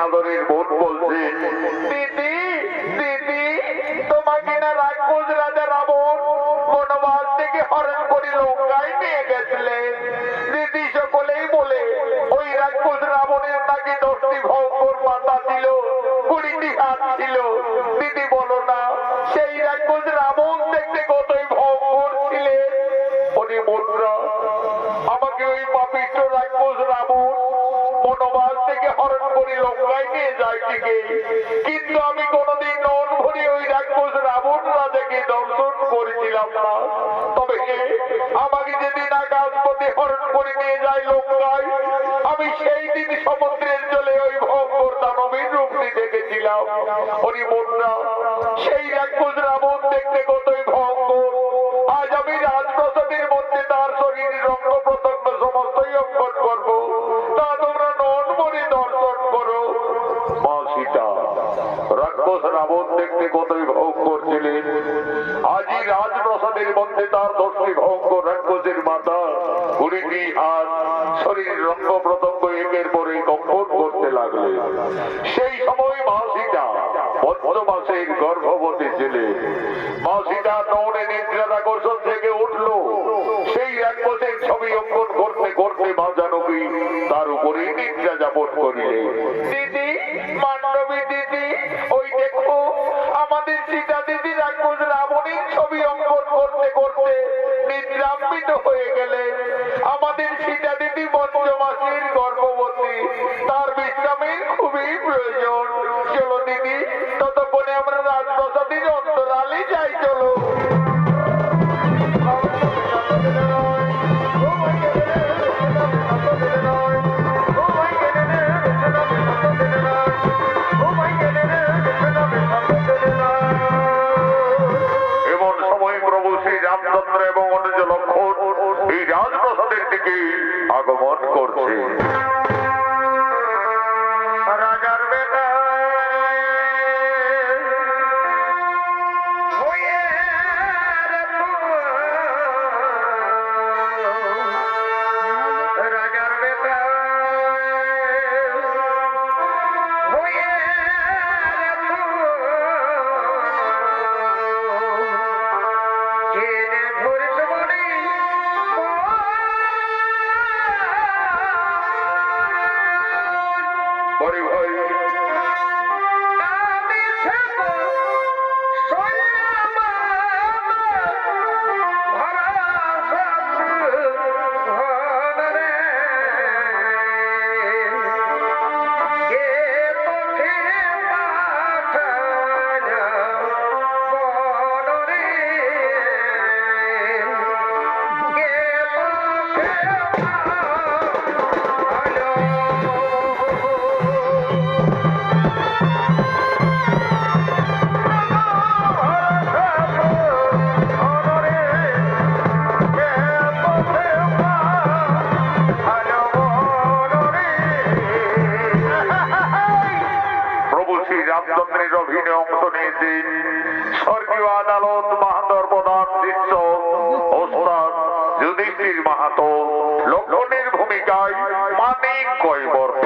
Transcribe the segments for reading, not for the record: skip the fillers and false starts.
নাদরের বোন বলছে, দিদি দিদি, তোমাকে না রাক্ষস রাজা রাবণ বনবাস থেকে হরণ করে লঙ্কায় নিয়ে গেছিলেন। দিদি সকলেই বলে ওই রাক্ষস রাবণের নাকি 10টি ভয়ঙ্কর মাথা ছিল, 20টি হাত ছিল। দিদি বলো না, সেই রাক্ষস রাবণ দেখতে কতই ভয়ঙ্কর ছিলেন। উনি বোনরা, আমাকে ওই পাপিষ্ঠ রাক্ষস রাবণ বনবাস থেকে হরণ করে লঙ্কায় নিয়ে যায় ঠিকই, কিন্তু আমি কোনোদিন নন ভরে ওই রাক্ষস রাবণ রাজাকে দর্শন করেছিলাম না। তবে আমাকে যেদিন আকাশপথে হরণ করে নিয়ে যায় লঙ্কায়, আমি সেই দিন সমুদ্রের জলে ওই ভয়ঙ্কর দানবের রূপটি দেখেছিলাম। ওই বোনরা, সেই রাক্ষস রাবণ দেখতে কতই ভয়ঙ্কর। আজ আমি রাজপ্রাসাদের মধ্যে তার শরীরের অঙ্গ প্রত্যঙ্গ সমস্তই অঙ্কন করবো, তা তোমরা নন মনে দর্শন করো। মা সীতা, রাক্ষস রাবণ দেখতে কতই ভয়ঙ্কর ছিলেন। আজই রাজপ্রাসাদের মধ্যে তার 10টি ভয়ঙ্কর রাক্ষসের মাথা, 20টি হাত, শরীরের অঙ্গ প্রত্যঙ্গ একের পর এক কম্পন করতে লাগলেন। সেই সময় মা সীতা পঞ্চমাসের গর্ভবতী ছিলেন। মা সীতা নৌনে নিদ্রার আকর্ষণ থেকে উঠল। সেই রাক্ষসের ছবি অঙ্কন করতে করতে মা জানকী তার উপরে নিদ্রা যাপন করিলেন। দিদি, মান্ডবী দিদি, ওই দেখো আমাদের সীতা দিদি রাক্ষস রাবণের ছবি অঙ্কন করতে করতে নিদ্রান্বিত হয়ে গেলেন। আমাদের সীতা দিদি পঞ্চমাসের গর্ভবতী, তার বিশ্রামের খুবই প্রয়োজন। চলো দিদি, ততক্ষণে আমরা রাজপ্রাসাদের অন্তরালে যাই। চলো। এমন সময় প্রভু শ্রী রামচন্দ্র এবং অনুজ লক্ষণ এই রাজপ্রাসাদের দিকে আগমন করছে। রাজার বেটা রাজার বেটা রামচন্দ্রের অভিনয় অংশ নিয়েছেন স্বর্গীয় আদালত মাহাতোর প্রধান শিষ্য ওস্তাদ যুধিষ্ঠির মাহাতো, লক্ষণের ভূমিকায় মানিক কৈবর্ত।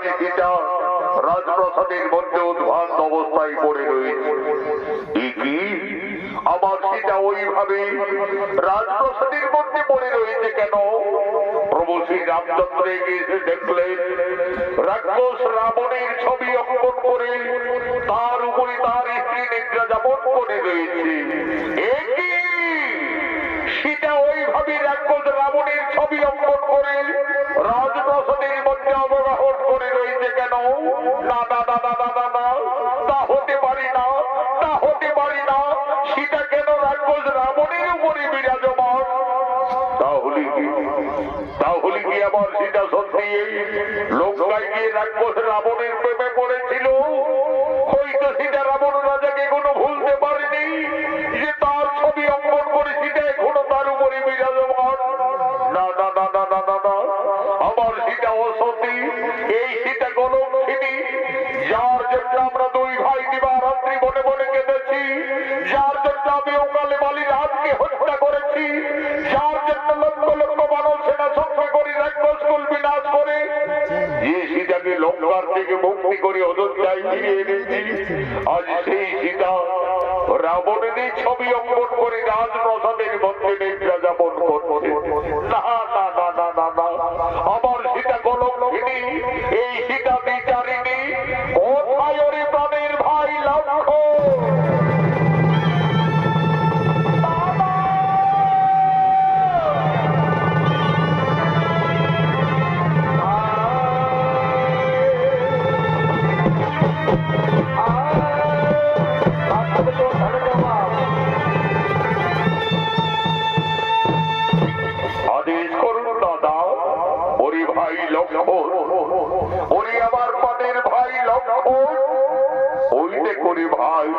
রানীটা রাজপ্রাসাদের মধ্যে উদ্ভ্রান্ত অবস্থায় পড়ে রয়েছে। কি আমার সেটা ওইভাবে রাজপ্রাসাদের মধ্যে পড়ে রয়েছে কেন? প্রভু শ্রী রামচন্দ্র এসে দেখলেন রাক্ষস রাবণের ছবি অঙ্কন করে তার উপরে তার স্ত্রী নিদ্রা যাপন করে রয়েছে। সেটা ওইভাবে রাক্ষস রাবণের ছবি অঙ্কন করে রাজপ্রাসাদের মধ্যে অবগাহন করে রয়েছে কেন? না না না না না না না, তা হতে পারি না, তা হতে পারি না। সেটা কেন রাক্ষস রাবণের উপরে বিরাজমান? তাহলে কি আবার সেটা সত্যি লঙ্কায় গিয়ে রাক্ষস রাবণের প্রেমে পড়েছিল? হয়তো সেটা রাবণ রাজাকে কোনো ভুলতে পারেনি যে তার ছবি অঙ্কন করে সেটা এখনো তার উপরে বিরাজমান। না না না না না না না, আবার সেটা অসতী, এই সেটা কলঙ্কিনী, যার জন্য আমরা দুই ভাই দিবারাত্রি মনে মনে কেঁদেছি, যার জন্য আমি অকালে বালি রাতকে হত্যা করেছি, যার জন্য লক্ষ লক্ষ মানব সেনা সঙ্গে করে রাক্ষসকুল বিনাশ করে যে সীতাকে লঙ্কার থেকে মুক্তি করে অযোধ্যায় ফিরিয়ে এনেছি, আজ সেই সীতা রাবণেরই ছবি অঙ্কন করে রাজপ্রাসাদের মধ্যে নিদ্রা যাপন করছে। না না না না না না, আমার সীতা কলঙ্কিনী, এই সীতা বিচারিণী। কোথায় ওরে প্রাণের ভাই লক্ষ্য? আদেশ করুন দাদা। ওরে ভাই লক্ষ্য, ওরে আমার প্রাণের ভাই লক্ষ্য, ওইতে করে ভাই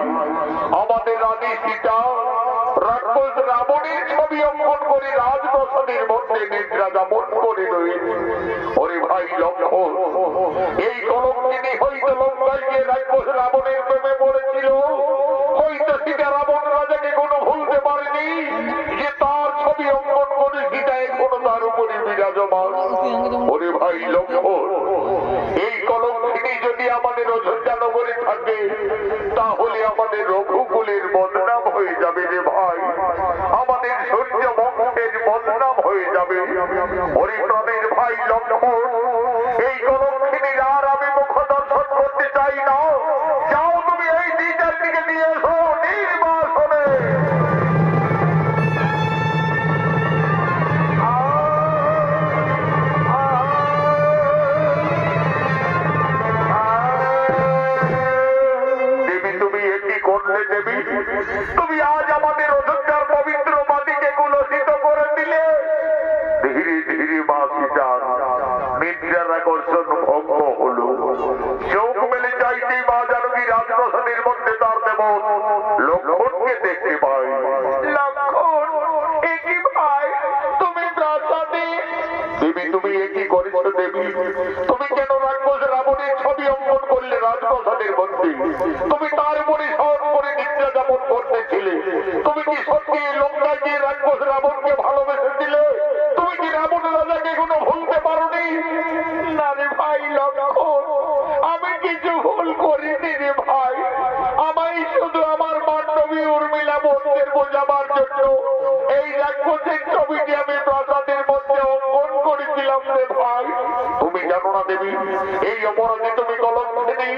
আমাদের রানী সীতা রাক্ষস রাবণের ছবি অঙ্কন করে রাজপ্রাসাদের মধ্যে নিদ্রা যাপন করে রয়েছে। ওরে ভাই লক্ষ্য, এই কলঙ্কিনী হয়তো লঙ্কায় গিয়ে রাক্ষস রাবণের প্রেমে পড়েছিল, হয়তো সীতা রাবণ রাজাকে কোনো ভুলতে পারেনি যে তার ছবি অঙ্কন করে সীতা এখনো তার উপরে বিরাজমান। ওরে ভাই লক্ষ্য, এই কলঙ্কিনী যদি আমাদের অযোধ্যা নগরে থাকে তাহলে আমাদের রঘুকুলের বদনাম হয়ে যাবে রে ভাই, আমাদের সূর্য বংশের বদনাম হয়ে যাবে। ওরে প্রাণের ভাই লক্ষ্য, এই কলঙ্কিনীর আর আমি মুখ দর্শন করতে চাই না। যাও তুমি এই দিটার দিকে নিয়ে এসো নির্বাসনে। দেবী, তুমি আজ আমাদের অযোধ্যার পবিত্র মাটিকে কুলসিত করে দিলে। ধীরে ধীরে মা সীতার নিদ্রার আকর্ষণ ভঙ্গ হলো। চোখ মেলে চাইতেই মা জানকী রাজপ্রাসাদের মধ্যে তার দেবন লক্ষ্মণকে দেখতে পায়। লক্ষ্মণ, একই ভাই তুমি প্রাসাদে? দেবী, তুমি একই করেছ দেবী? তুমি কেন রাক্ষস রাবণের ছবি অঙ্কন করলে রাজপ্রাসাদের মধ্যে? তুমি তার উপরে শহর করে নিদ্রা যাপন করতেছিলে। তুমি কি সত্যি লঙ্কায় গিয়ে রাক্ষস রাবণকে ভালোবেসেছিলে? তুমি কি রাবণ রাজাকে কোনো ভুলতে পারোনি? না রে ভাই লক্ষ্মণ, আমি কিছু ভুল করিনি রে ভাই। আমায় শুধু আমার বান্ধবী উর্মিলা বন্ধের বোঝাবার জন্য এই রাক্ষসের ছবিটি আমি প্রাসাদের মধ্যে অঙ্কন করেছিলাম রে ভাই। তুমি জানো না দেবী, এই অপরাধে তুমি কলঙ্কিনী,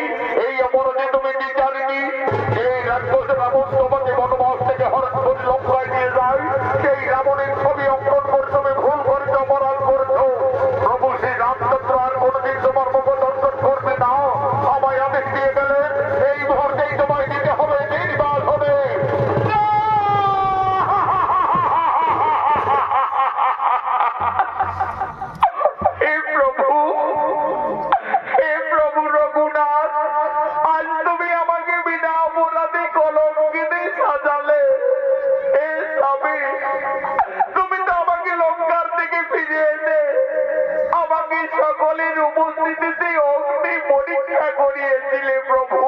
এই অপরাধে তুমি বিচারিণী। এই রাক্ষস রাবণ তোমাকে বনবাস থেকে হরণ করে লঙ্কায় নিয়ে যায়, সেই রাবণের ছবি অঙ্কন করে তুমি ভুল করেছ, অপরাধ করেছ। প্রভু শ্রী রামচন্দ্র আর কোনদিন তোমার মুখ দর্শন করবে না। আমায় আদেশ দিয়ে গেলেন এই মুহূর্তেই তোমায় দিতে হবে নির্বাসনে। হে প্রভু, হে প্রভু রঘুনাথ, আজ তুমি আমাকে বিনা অপরাধে কলঙ্কিনী সাজালে। হে স্বামী, তুমি তো আমাকে লঙ্কার থেকে ফিরে এনে আমাকে সকলের উপস্থিতিতে অগ্নি পরীক্ষা করিয়েছিলে প্রভু।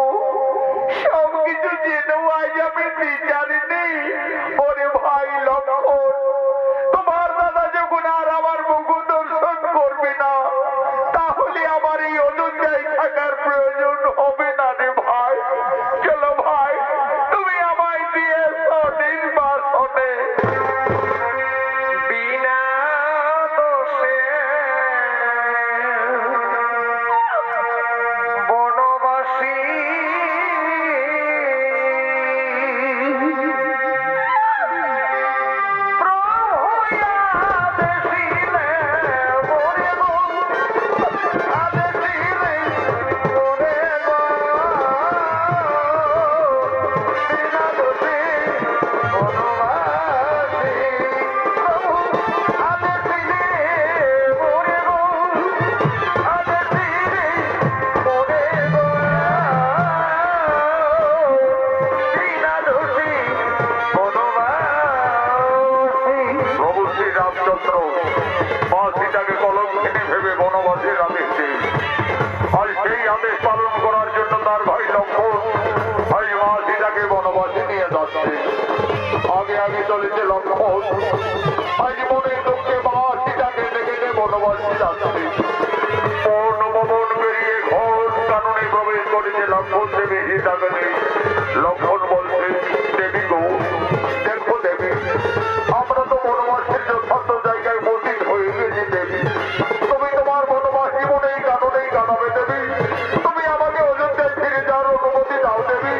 সবকিছু জেনেও আজ আমি বিচারিনি। ওরে ভাই লক্ষ্মণ, তোমার দাদা যখন আর আমার মুখ দর্শন করবে না, তাহলে আমার এই অনুযায়ী আজ মনের দুঃখে মা সীতাকে দেখে বনবাসী যাচ্ছে। বন বেরিয়ে ঘর কাননে প্রবেশ করেছে লক্ষণ দেবী সীতাকে নেই। লক্ষণ বলছে, দেবী গো, দেখো দেবী, আমরা তো বনবাসীর যথার্থ জায়গায় উপস্থিত হয়ে গেছি দেবী। তুমি তোমার বনবাস জীবনেই কাটাবে দেবী। তুমি আমাকে অযোধ্যায় ফিরে যাওয়ার অনুমতি দাও দেবী।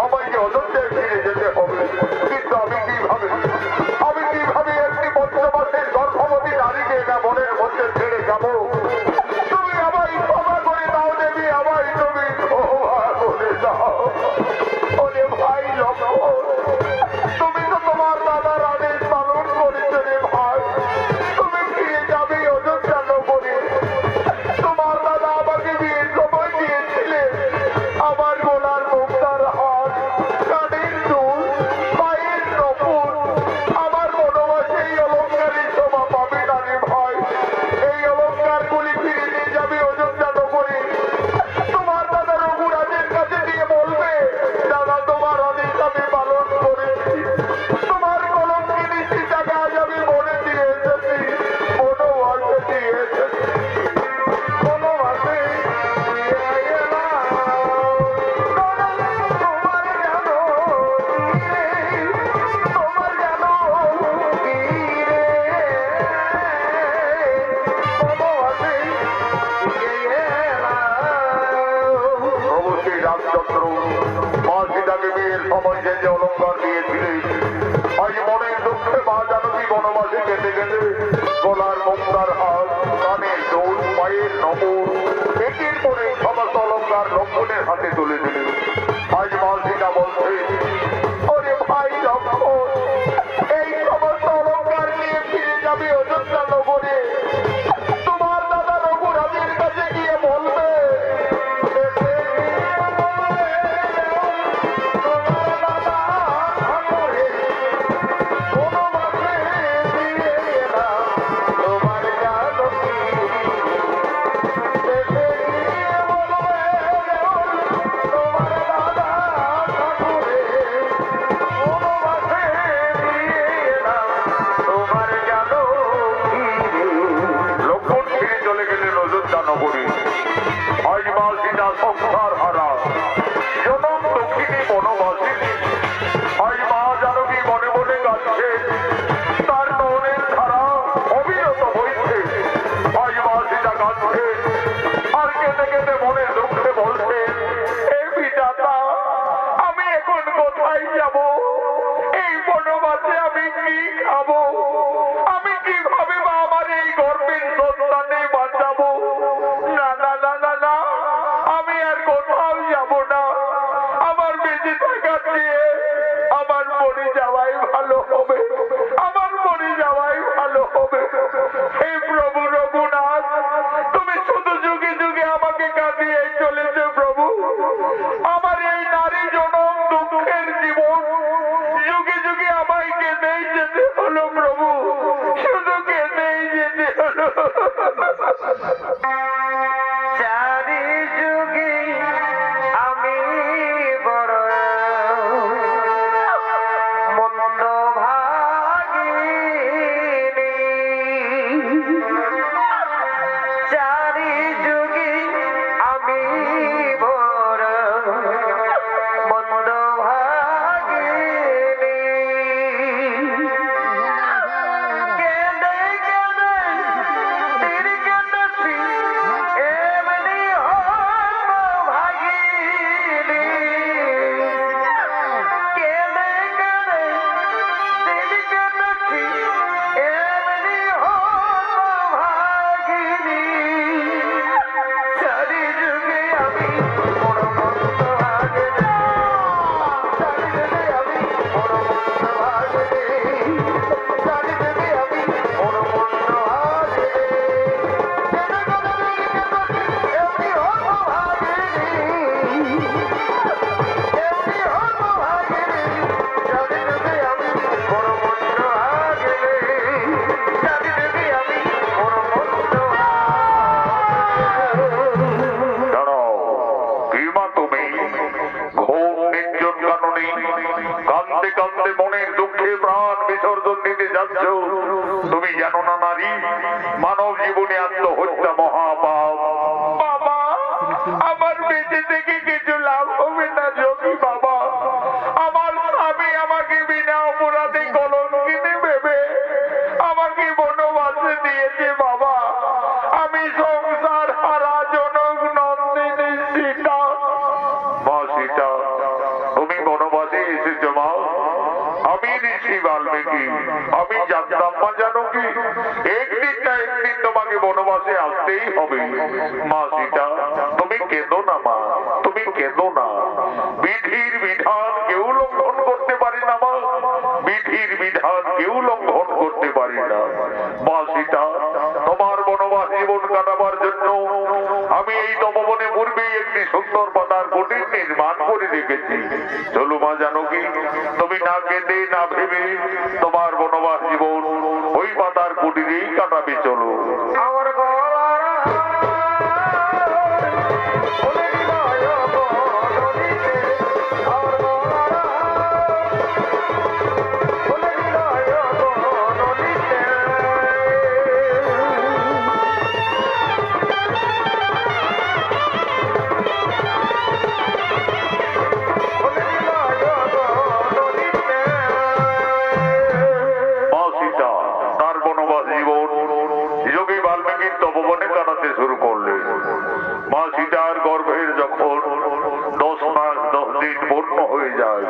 আমাকে অযোধ্যায় ফিরে যেতে হবে, কিন্তু আমি কিভাবে একটি বনবাসে আসতেই হবে। মা সীতা, তুমি কেঁদো না মা, তুমি কেঁদো না। বিধির বিধান কেউ লঙ্ঘন করতে পারি না মা, বিধির বিধান কেউ লঙ্ঘন করতে পারি না। মা সীতা, তোমার বনবাস জীবন কাটাবার জন্য আমি এই তপবনে পূর্বেই একটি সুন্দর পাতার কুটির নির্মাণ করে রেখেছি। চলো মা জানকী, তুমি না কেঁদে না ভেবে তোমার বনবাস জীবন ওই পাতার কুটিরেই কাটাবে। চলো। আমার মা সীতা তার বনবাস জীবন যোগী বাল্মীকির তপবনে কাটাতে শুরু করলেন। মা সীতার গর্ভের যখন 10 মাস 10 দিন পূর্ণ হয়ে যায়,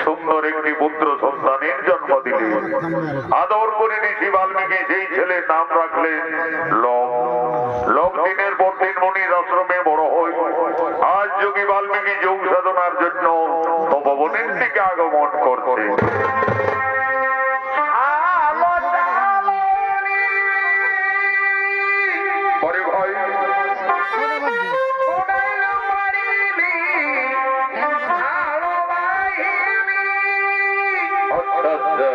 সুন্দর একটি পুত্র সন্তানের জন্ম দিলেন। আদর করে ঋষি বাল্মীকি সেই ছেলের নাম রাখলেন লব। লব দিনের পর দিন মুনির আশ্রমে বড় হয়। আজ যোগী বাল্মীকি যোগ সাধনার জন্য তপবনের দিকে আগমন করছে। পরে ভাই আচ্ছা আচ্ছা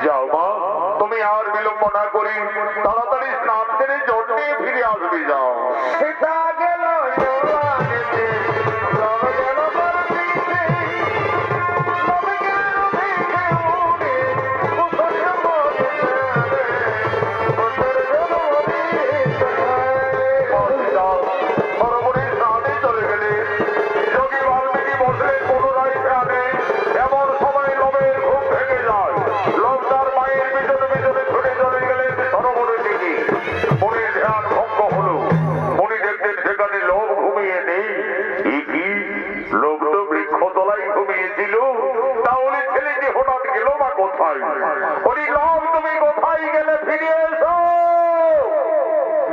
যাও মা, তুমি আর বিলম্ব না করি তাড়াতাড়ি স্নান সেরে জল নিয়ে ফিরে আসবে। যাও। সীতা গেল জোলা গেছে, লব গেল পরদিশে, লব গেল দেখে মনে, কুশল মনে রে, কুশল মনে সরোবরে স্নানে চলে গেলে যোগী বাল্মীকি বসলেন পুনরায় ধ্যানে। এমন সময় লোভের ঘুম ভেঙে যায়। লোভ তার মায়ের পিছনে পিছনে ছুটে চলে গেলেন সরোবরের দিকে। মনির ধ্যান ভঙ্গ হলো। মনি দেখতেন সেখানে লোভ ঘুমিয়ে নেই। এ কি, লোভ তো বৃক্ষতলায় ঘুমিয়েছিল, তাহলে ছেলেটি হঠাৎ গেল বা কোথায়? বলি লোভ, তুমি কোথায় গেলে? ফিরে এসো।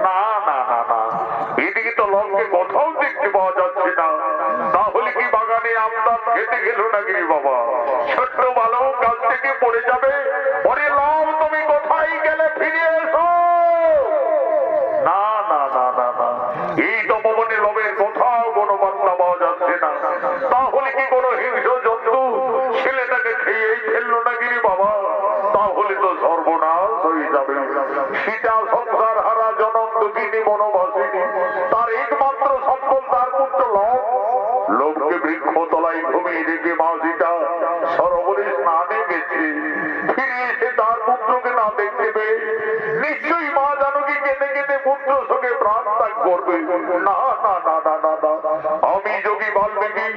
না না না না, এদিকে তো লোভকে কোথাও দেখতে পাওয়া যাচ্ছে না। তাহলে কি বাগানে আমদান খেতে গেল নাকি বাবা? ছোট্ট বালক কাছ থেকে পড়ে যাবে। ওরে লোভ, তুমি কোথায় গেলে? ফিরে এসো। না না না না না, এই তপবনে লোভের কোথাও কোনো বার্তা পাওয়া যাচ্ছে না। তাহলে কি কোনো হিংস্র জন্তু ছেলেটাকে খেয়েই ফেললো নাকি বাবা? তাহলে তো সর্বনাশ হয়ে যাবে। সীতা সংসার হারা জনম দুঃখিনী বনবাসিনী, তার একমাত্র সম্বল তার পুত্র লোভ। লোভকে বৃক্ষতলায় ঘুমিয়ে রেখে মা সীতা সরোবরে স্নানে গেছে। ফিরে এসে তার পুত্রকে না দেখতে পেয়ে নিশ্চয়ই মা জানকী কেঁদে কেঁদে পুত্র সঙ্গে প্রাণ ত্যাগ করবে। না না না না না না, আমি যোগী বাল্মীকি,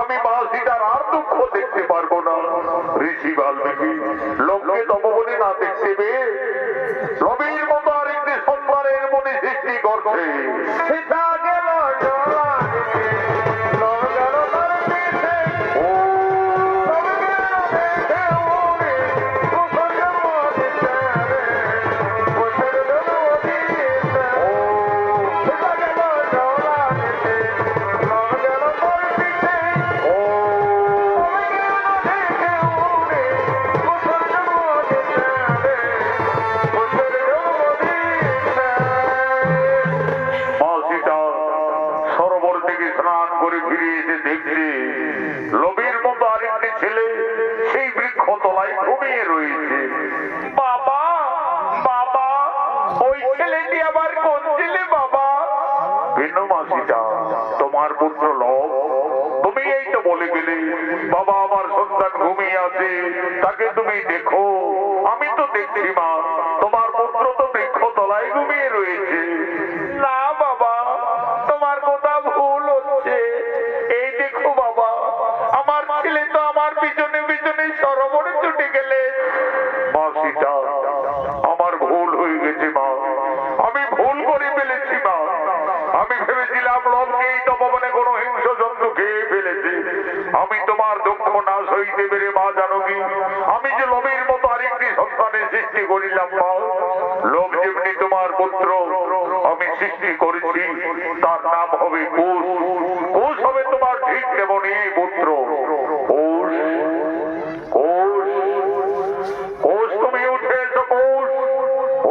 আমি মা সীতার আর দুঃখ দেখতে পারবো না। ঋষি বাল্মীকি লোককে তপবনে না দেখতে পেয়ে রবির মতো আরেকটি সন্তানের মনে সৃষ্টি করছে। সীতা গেল জোলা গেছে, লব গেল পরদিশে, লব গেল দেখে মনে, কুশল মনে রে, কুশল মনে। সীতা গেল জোলা গেছে, লব গেল পরদিশে, লব গেল দেখে মনে, কুশল মনে রে, কুশল মনে। মা সীতা সরোবর থেকে স্নান করে ফিরে এসে দেখছে লোভীর মতো আরেকটি ছেলে সেই বৃক্ষ তলায় ঘুমিয়ে রয়েছে। বাবা বাবা, ওই ছেলেটি আবার কোন ছেলে বাবা? কেন মা সীতা, তোমার পুত্র লোভ। তুমি এই তো বলে গেলে বাবা আমার সন্তান ঘুমিয়ে আছে, তাকে তুমি দেখো। আমি তো দেখছি মা, তোমার পুত্র তো বৃক্ষ তলায় ঘুমিয়ে রয়েছে। না বাবা, তোমার কথা ভুল হচ্ছে। এই দেখো বাবা, আমার ছেলে তো আমার পিছনে পিছনে সরোবরে ছুটে গেলে। মা সীতা, আমার ভুল হয়ে গেছে মা, আমি ভুল করে ফেলেছি মা। আমি ভেবেছিলাম লোভকে এই তপবনে কোনো হিংস্র জন্তু খেয়ে ফেলেছে। আমি তোমার দুঃখ না সইতে পেরে মা জানকী, আমি যে লোভের মতো আরেকটি সন্তানের সৃষ্টি করিলাম মা। লোভ যেমনি তোমার পুত্র আমি সৃষ্টি করেছি, তার নাম হবে কুশ। কুশ হবে তোমার ঠিক তেমনি পুত্র। কুশ কুশ কুশ, তুমি উঠে এসো কুশ।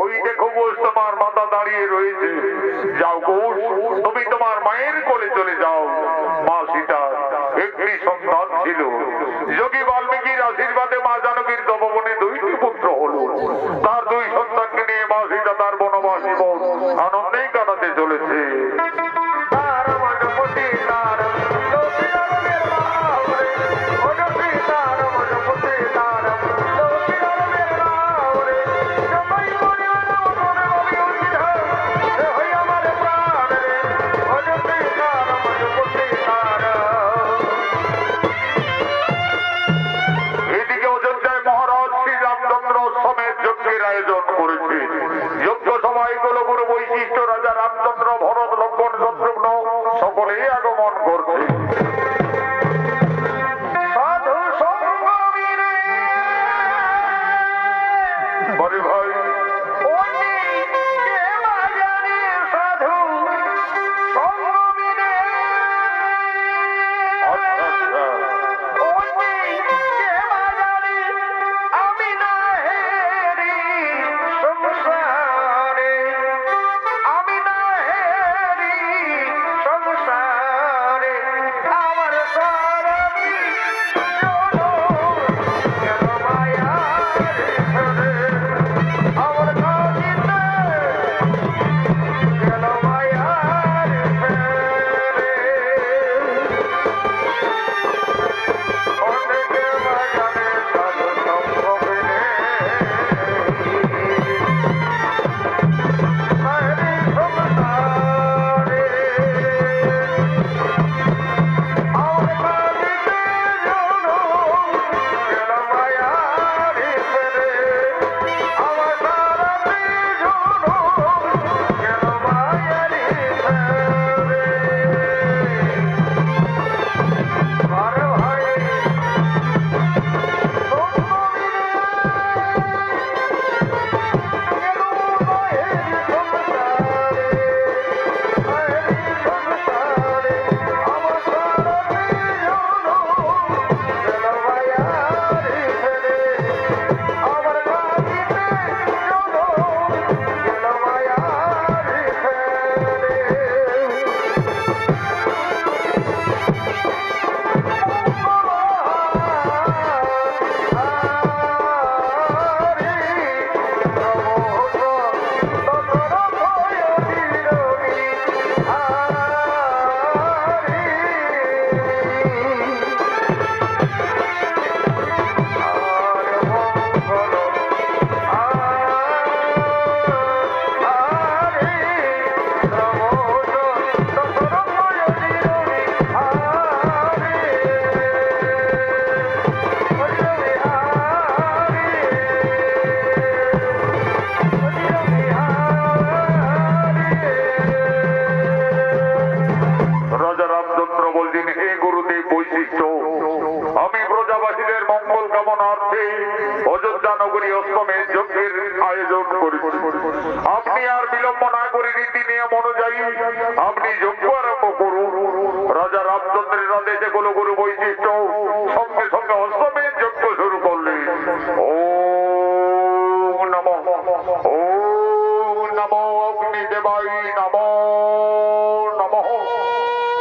ওই দেখো কুশ, তোমার মাথা দাঁড়িয়ে রয়েছে। যাও কুশ, তুমি তোমার মায়ের কোলে চলে যাও। মা সীতা একটি সন্তান ছিল। যোগী বাল্মীকির আশীর্বাদে মা জানকীর তপবনে দুইটি পুত্র হলো। তার দুই সন্তানকে নিয়ে মা সীতা তার বনবাস জীবন আনন্দেই কাটাতে চলেছে। তার মজপতি তার লোকিরার বেলাওরে, মজপতি তার মজপতি তার লোকিরার বেলাওরে, সবাই মনে মনে বলি উঠিল, সে হই আমার প্রাণ রে, মজপতি তার মজপতি তার। এদিকে অযোধ্যায় মহারাজ শ্রী রামচন্দ্র সমেত যজ্ঞের আয়োজন করেছে। যজ্ঞ সভায় কুলগুরু বৈশিষ্ট্য, রাজা রামচন্দ্র, ভরত, লক্ষ্মণ, শত্রুঘ্ন সকলেই আগমন করছে। সাধু সঙ্গমীরে বলে ভাই, ওনি কে বাজারে সাধু সঙ্গমীরে, আচ্ছা আচ্ছা, ওনি কে বাজারে আমি না হেরি সংসারে, আমি না হেরি সংসারে।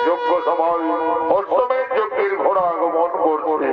যজ্ঞ সভায় অশ্বমেধ যজ্ঞের ঘোড়া আগমন করছে।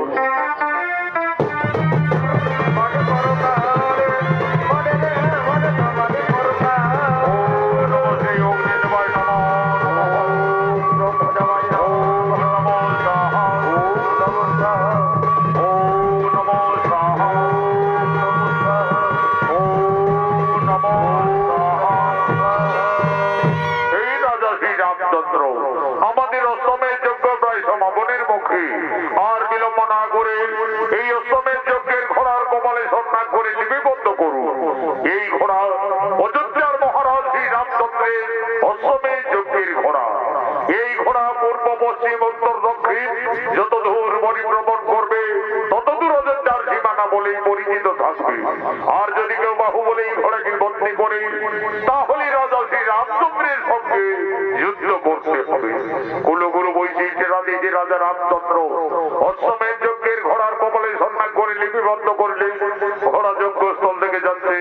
আমাদের অশ্বমেধ যজ্ঞ প্রায় সমাপনের মুখে, আর বিলম্ব না করে এই অশ্বমেধ যজ্ঞের ঘোড়ার কপালে সন্ধান করে লিপিবদ্ধ করুন। এই ঘোড়া অযোধ্যার মহারাজ শ্রী রামচন্দ্রের অশ্বমেধ যজ্ঞের ঘোড়া। এই ঘোড়া পূর্ব পশ্চিম উত্তর দক্ষিণ যতদূর পরিভ্রমণ করবে ততদূর অযোধ্যার সীমানা বলেই পরিচিত থাকবে। আর যদি কেউ বাহু বলে এই ঘোড়াকে বন্দী করে, তাহলে রাজা শ্রী রামচন্দ্রের সঙ্গে যুদ্ধ করতে হবে। কুলগুরু বৈশিষ্ট্যের আদেশে রাজা রামচন্দ্র অশ্বমেধ যজ্ঞের ঘোড়ার কপালে সন্ধান করে লিপিবদ্ধ করলে ঘোড়া যজ্ঞস্থল থেকে যাচ্ছে।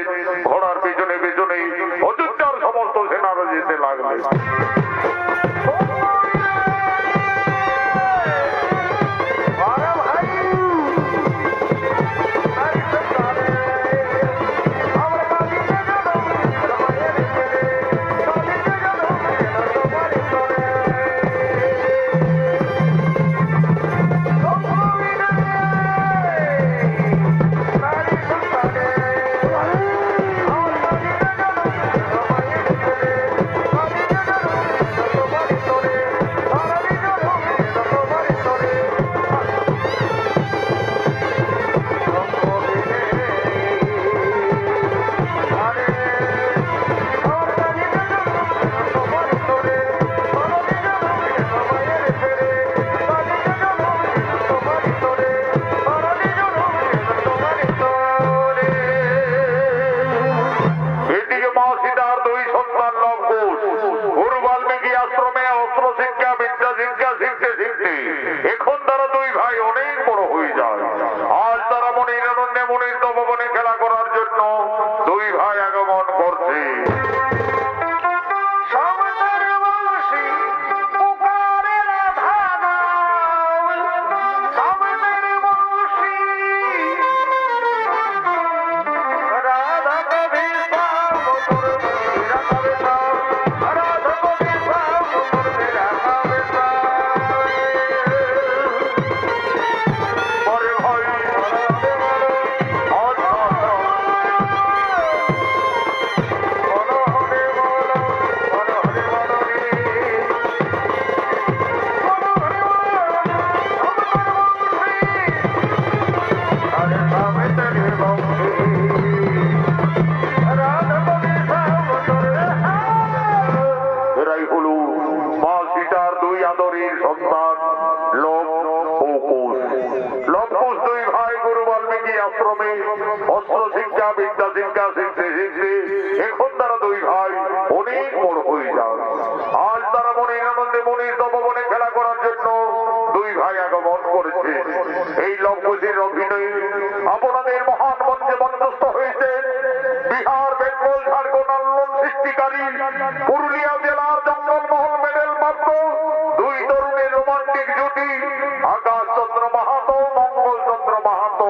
ঘোড়ার পিছনে পিছনে অযোধ্যার সমস্ত সেনারা যেতে লাগলে। এখন তারা দুই ভাই অনেক বড় হয়ে যায়। আজ তারা মনির আনন্দে মনির তপবনে খেলা করার জন্য দুই ভাই আগমন করছে। এরাই হল মা সীতার দুই আদরের সন্তান লব ও কুশ। লব কুশ দুই ভাই গুরু বাল্মীকি আশ্রমে অস্ত্র শিক্ষা বিদ্যা শিক্ষা শিখতে শিখতে এখন তারা দুই ভাই অনেক বড় হয়ে যায়। আজ তারা মনির আনন্দে মনির তপবনে খেলা করার জন্য দুই ভাই আগমন করেছে। এই লব কুশের অভিনয়ে আপনাদের মহান মঞ্চে মঞ্চস্থ হয়েছে বিহার, বেঙ্গল, ঝাড়খণ্ড আন্দোলন সৃষ্টিকারী পুরুলিয়া জেলার জঙ্গলমহল মেডেল প্রাপ্ত দুই তরুণের রোমান্টিক জুটি আকাশ চন্দ্র মাহাতো, মঙ্গল চন্দ্র মাহাতো।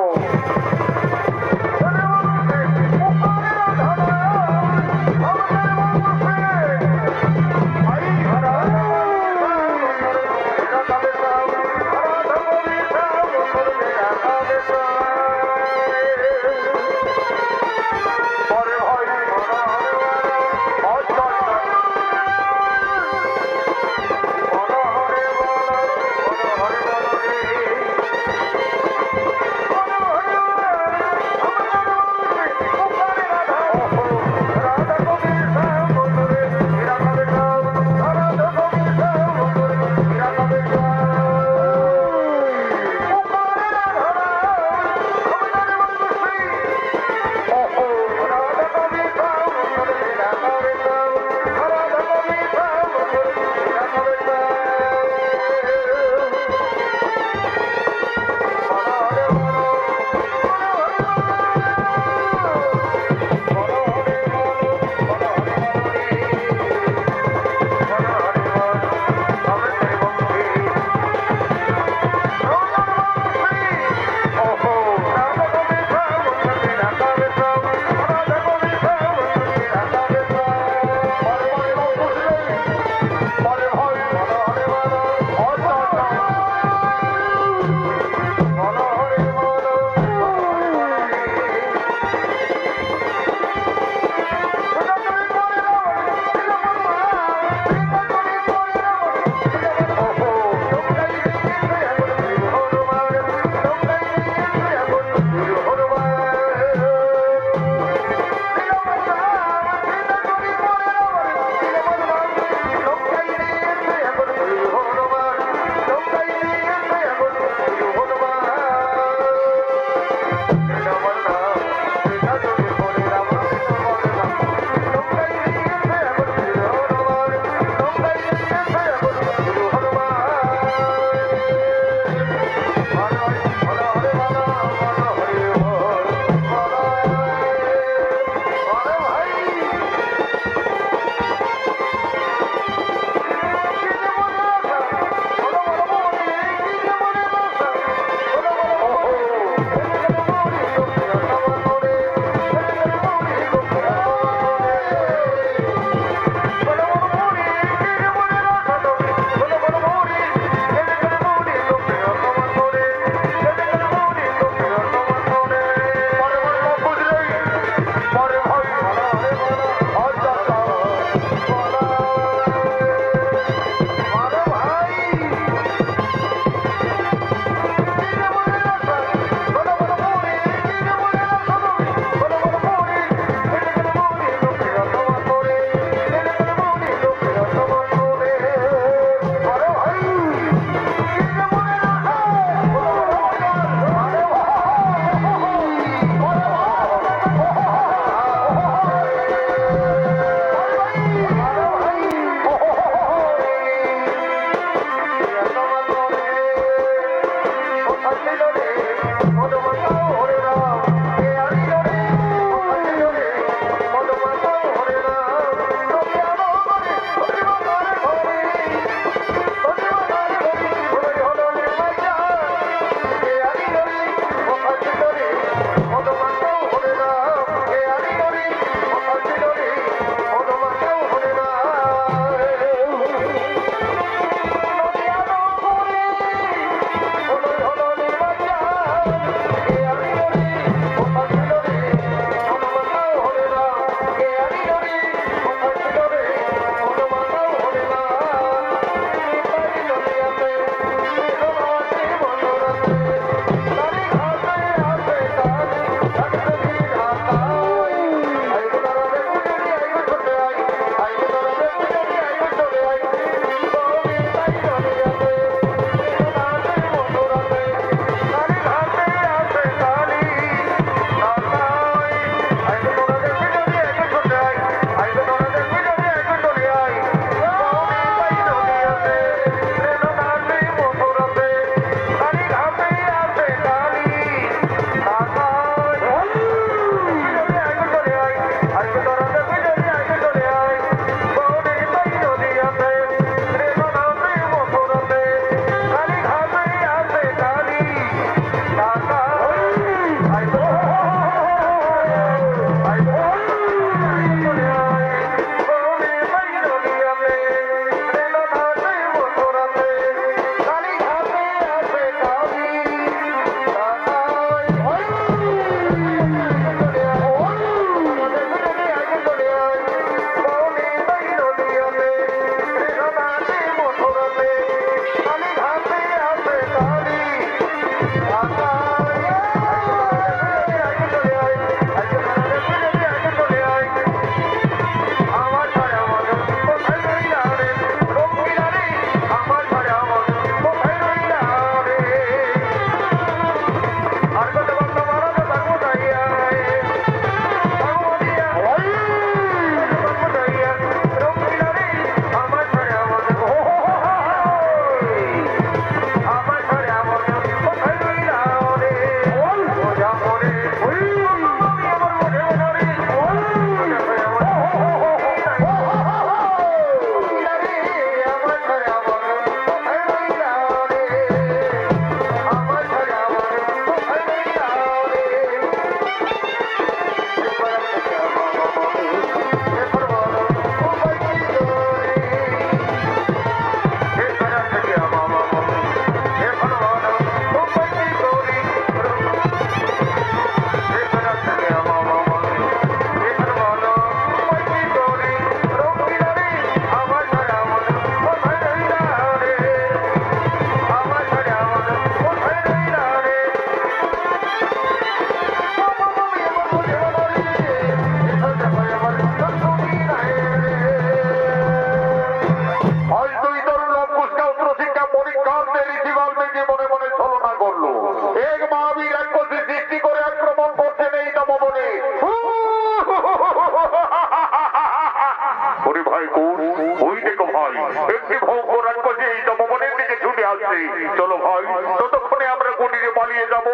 আসছে। চলো ভাই, ততক্ষণে আমরা কুটিরে পালিয়ে যাব।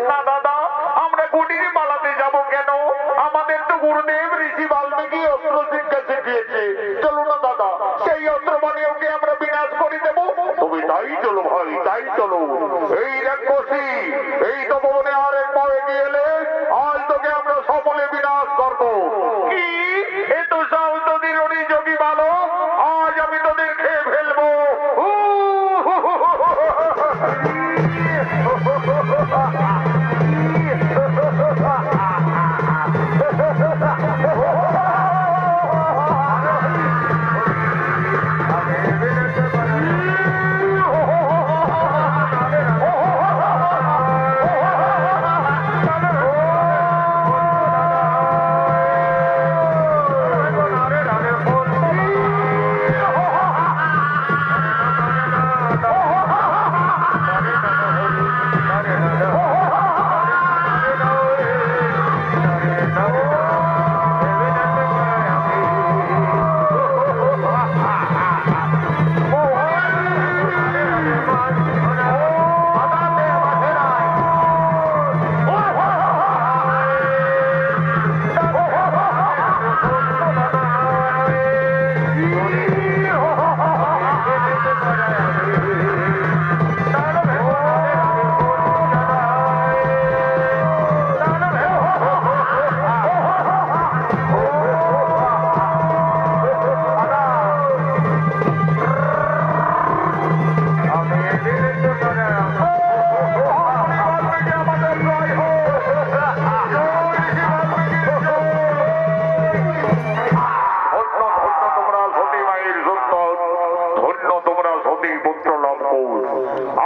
না দাদা, আমরা কুটিরে পালাতে যাব কেন? আমাদের তো গুরুদেব ঋষি বাল্মীকি অস্ত্র শিক্ষা শিখিয়েছে। চলো না দাদা, সেই অস্ত্র বানিয়ে ওকে আমরা বিনাশ করে দেব। তুমি তাই চলো ভাই, তাই চলো। এই রাক্ষসী এই তপবনে আর এক পা এগিয়ে এলে আজ তোকে আমরা সকলে বিনাশ করবো। কি এ তো সাহস তোদের অনিযোগী বালক, আজ আমি তোদের খেয়ে ফেলবো।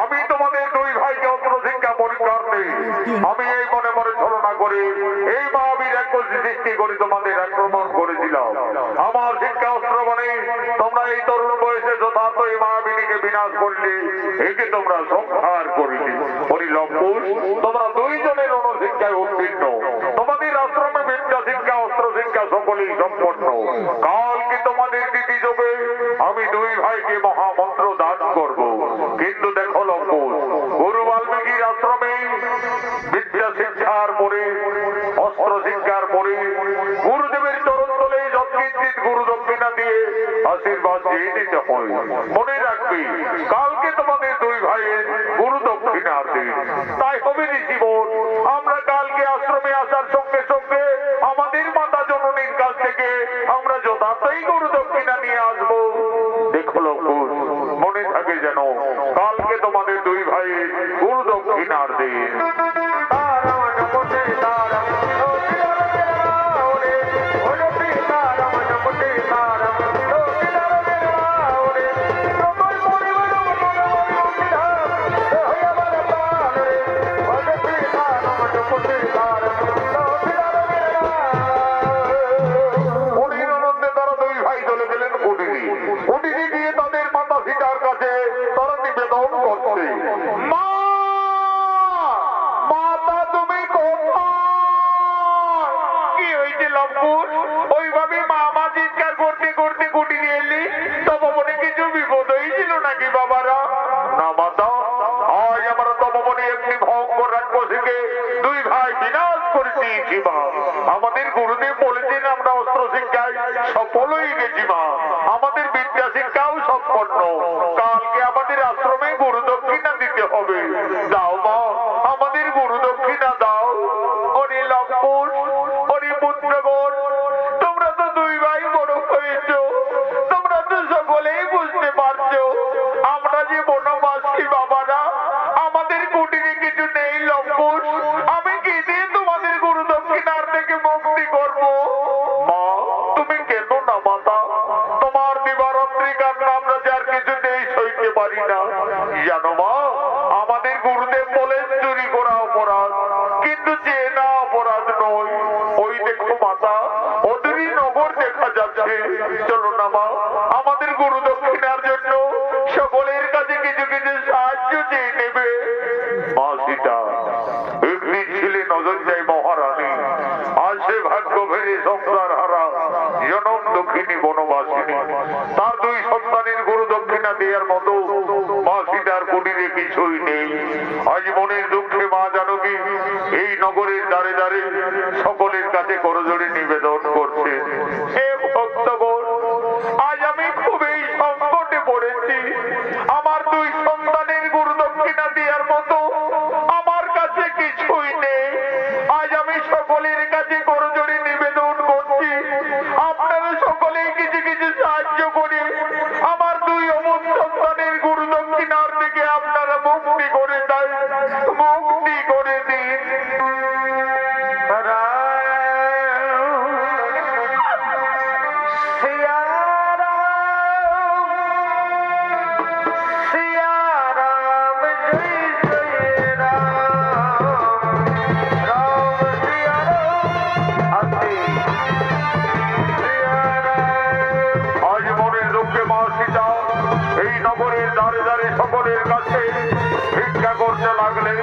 আমি তোমাদের দুই ভাইকে অস্ত্র শিক্ষা পরীক্ষার নেই। আমি এই মনে মনে ছলনা করে এই মহাবীর রাক্ষসী সৃষ্টি করে তোমাদের আক্রমণ করেছিলাম। আমার শিক্ষা অস্ত্র মানে তোমরা এই তরুণ বয়সে যথার্থ এই মহাবীরকে বিনাশ করলে, একে তোমরা সংহার করলে। পরিলম্বুষ, তোমরা দুইজনের অনুশিক্ষায় উদ্বিগ্ন। তোমাদের আশ্রমে বিদ্যা শিক্ষা অস্ত্র শিক্ষা সকলেই সম্পন্ন। কালকে তোমাদের নীতি যোগে আমি দুই ভাইকে মহামন্ত্র দান করব। কিন্তু দেখো লম্বুষ, গুরু বাল্মীকির আশ্রমে বিদ্যা শিক্ষার পরে অস্ত্র শিক্ষার পরে গুরুদেবের চরণ তলে যৎকিঞ্চিত গুরু দক্ষিণা দিয়ে আশীর্বাদ দিয়ে দিতে হয়। মনে রাখবে, কালকে তোমাদের দুই ভাইয়ের গুরু দক্ষিণার দিন। তাই হবে জীবন, আমরা কালকে আশ্রমে আসার সঙ্গে সঙ্গে আমাদের মাতা জননীর কাছ থেকে আমরা যথার্থই গুরু দক্ষিণা নিয়ে আসবো। দেখো লম্বুষ, মনে থাকে যেন কালকে তোমাদের দুই ভাইয়ের গুরু দক্ষিণার দিন। ওইভাবে মামা চিৎকার করতে করতে কুটিরে এলি, তপবনে কিছু বিপদ হয়েছিল নাকি বাবারা? না মাতা, আজ আমরা তপবনে একটি ভয়ঙ্কর রাক্ষসীকে দুই ভাই বিনাশ করে দিয়েছি মা। আমাদের গুরুদেব বলেছেন আমরা অস্ত্র শিক্ষায় সফল হয়ে গেছি মা। আমাদের বিদ্যা শিক্ষাও সম্পন্ন। কালকে আমাদের আশ্রমে গুরু দক্ষিণা দিতে হবে। দাও মা, আমাদের গুরু দক্ষিণা দাও। ওরে লম্বুষ, ওরে পুত্রগণ, তোমরা তো দুই ভাই বড় হয়েছ, তোমরা তো সকলেই বুঝতে পারছো আমরা যে বনবাসী বাবারা, আমাদের কুটিরে কিছু নেই লম্বুষ। আমি কি দিয়ে তোমাদের গুরু দক্ষিণার থেকে মুক্তি করব? মা, তুমি কেন না মাতা, তোমার দিবারাত্রি কান্না আমরা যার কিছুতেই সইতে পারি না। জানো মা, আমাদের গুরুদেব বলেন চুরি করা অপরাধ, কিন্তু যে না অপরাধ নয়। ওই দেখো মাতা, ওদেরই নগর দেখা যাচ্ছে। চলো না মা, আমাদের গুরু দক্ষিণার জন্য সকলের কাছে কিছু কিছু সাহায্য চেয়ে নেবে। মা সীতা, একদিন ছিলে নজর যায় মহারানী, আজ সে ভাগ্য ভেঙে সংসার হারা জনম দক্ষিণী বনবাসিনী। তার দুই সন্তানের গুরু দক্ষিণা দেওয়ার মতো মা সীতার কুটির নগরীর দ্বারে দ্বারে সকলের কাছে করজোড়ে নিবেদন করছে, হে ভক্তগণ, আজ আমি খুবই সংকটে পড়েছি। আমার দুই সন্তানের গুরু দক্ষিণা দেওয়ার মতো আমার কাছে কিছুই নেই। আজ আমি সকলের কাছে করজোড়ে নিবেদন করছি, আপনারা সকলেই কিছু কিছু সাহায্য করে আমার দুই অমন সন্তানের গুরু দক্ষিণার থেকে আপনারা মুক্তি করে দেন, মুক্তি করে দিন। আজ মনের দুঃখে মা সীতা এই নগরের দ্বারে দ্বারে সকলের কাছে ভিক্ষা করতে লাগলেন।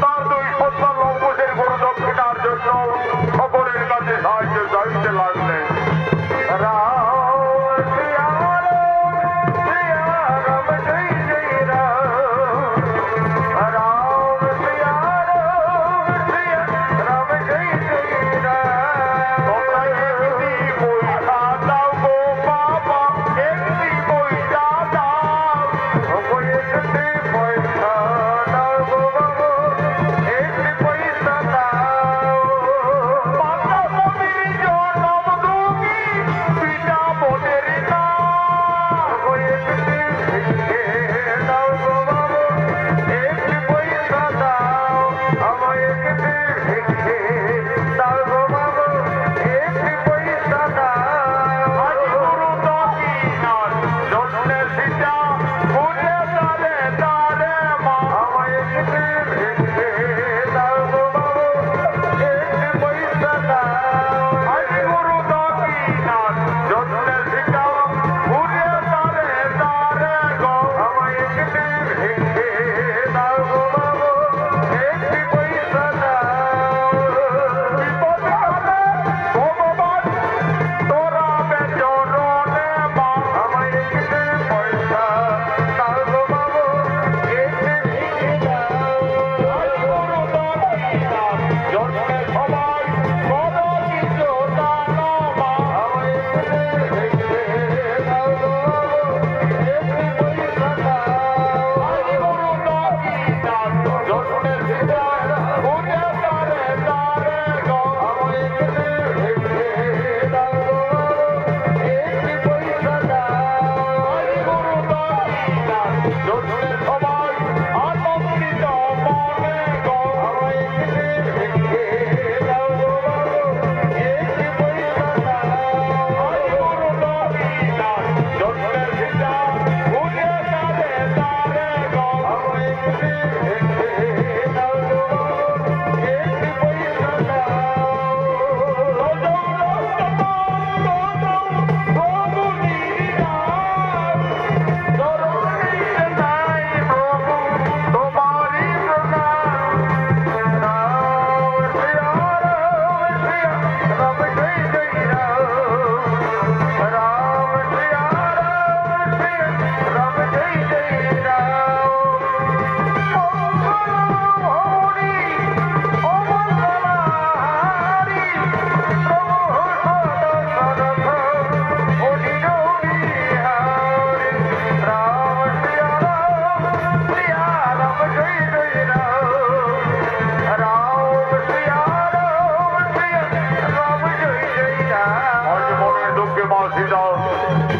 তার দুই সন্তান লঙ্কুশের গুরু দক্ষিণার জন্য সকলের কাছে সাহায্য চাইতে লাগলেন।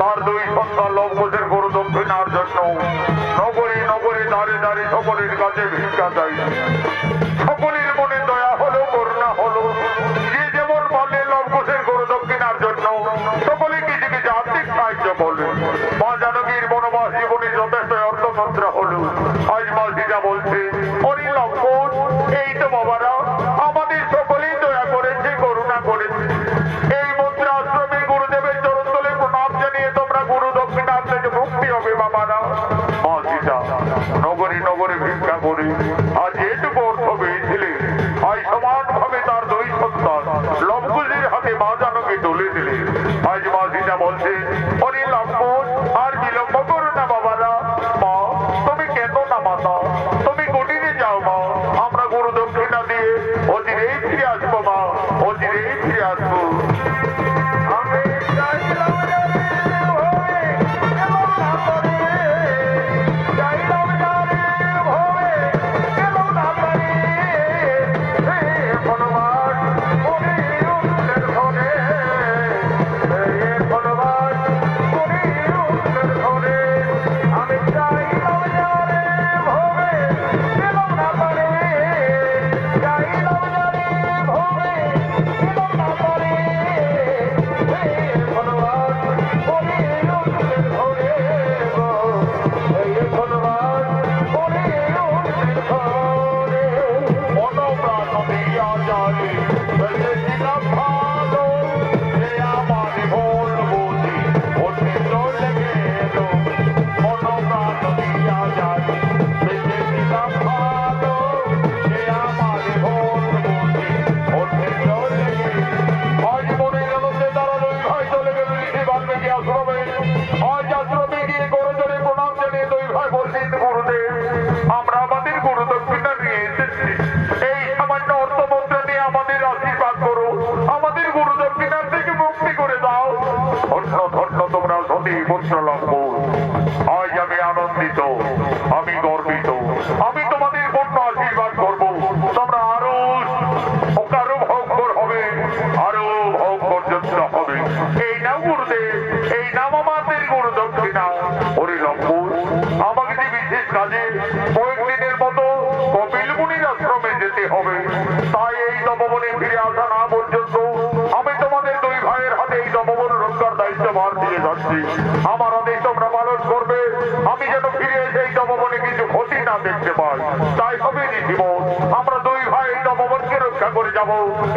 তার দুই সন্তান লঙ্কুশের গুরু দক্ষিণার জন্য নগরী নগরী দ্বারে দ্বারে সকলের কাছে ভিক্ষা চাই। সকলের মনে দয়া হলো, করুণা হলো, যে যেমন বলে লঙ্কুশের গুরু দক্ষিণার জন্য সকলে কিছু কিছু আর্থিক সাহায্য করলেন। মা জানকীর বনবাস জীবনে যথেষ্ট অর্থমাত্রা হলো। আজ মা সীতা বলছে, অরি লঙ্কুশ, এই তো বাবারা আমাদের সকলেই দয়া করেছে, করুণা করেছে। এই মন্ত্র আশ্রমে গুরুদেবের চরণ তলে প্রণাম জানিয়ে তোমরা গুরু দক্ষিণার থেকে মুক্তি হবে বাবারা। মা সীতা নগরী নগরী ভিক্ষা করে আর যেটুকু অর্থ পেয়েছিলে আজ সমানভাবে তার দুই সন্তান লঙ্কুশের হাতে মা জানকী তুলে দিলে। আজ মা সীতা বলছে, অরি লঙ্কুশ, আর বিলম্ব করো না বাবারা। মা তুমি কেন না মাতা, তুমি কুটিরে যাও মা, আমরা গুরু দক্ষিণা দিয়ে অতি আমরা আমাদের গুরু দক্ষিণা নিয়ে এসেছি, এই সামান্য অর্থ মুদ্রা নিয়ে আমাদের আশীর্বাদ করো, আমাদের গুরু দক্ষিণার থেকে মুক্তি করে দাও। ধন্য ধন্য তোমরা সতী পুত্র লম্বর, আজ আমি আনন্দিত, আমি গর্বিত, আমি তোমাদের পূর্ণ আশীর্বাদ করবো। তোমরা আরো কারো ভঙ্গর হবে, আরো ভোগ পর্যন্ত হবে। এই নাও গুরুদেব, এই নাম আমাদের গুরু দক্ষিণা। ওরে লম্বর, আমাকে যে বিশেষ কাজে কয়েকদিনের মতো কপিল মুনির আশ্রমে যেতে হবে, তাই এই তপবনে ফিরে আসা না পর্যন্ত আমি তোমাদের দুই ভাইয়ের হাতে এই তপবন রক্ষার দায়িত্ব ভার দিয়ে যাচ্ছি। আমার আদেশ তোমরা পালন করবে, আমি যেন ফিরে এসে এই তপবনে কিছু ক্ষতি না দেখতে পাই। তাই হবে জীবন, আমরা দুই ভাই এই তপবনকে রক্ষা করে যাব,